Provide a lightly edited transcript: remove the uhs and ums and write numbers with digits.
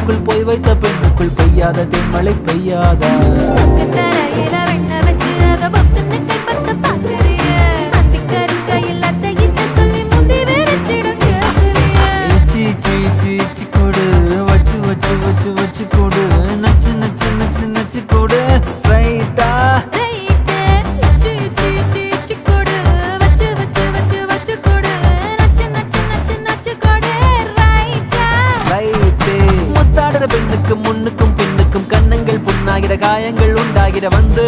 கண்ணுக்குள் போய் வைத்த பெண்ணுக்குள் பெய்யாத தென்மழை பெய்யாதா கொடு வச்சு வச்சு வச்சு வச்சு கொடு நச்சு நச்சு நச்சு நச்சு கொடு ரைட்டா முத்தாடுற பெண்ணுக்கும் முன்னுக்கும் பின்னுக்கும் கண்ணங்கள் புண்ணாகிற காயங்கள் உண்டாகிற வந்து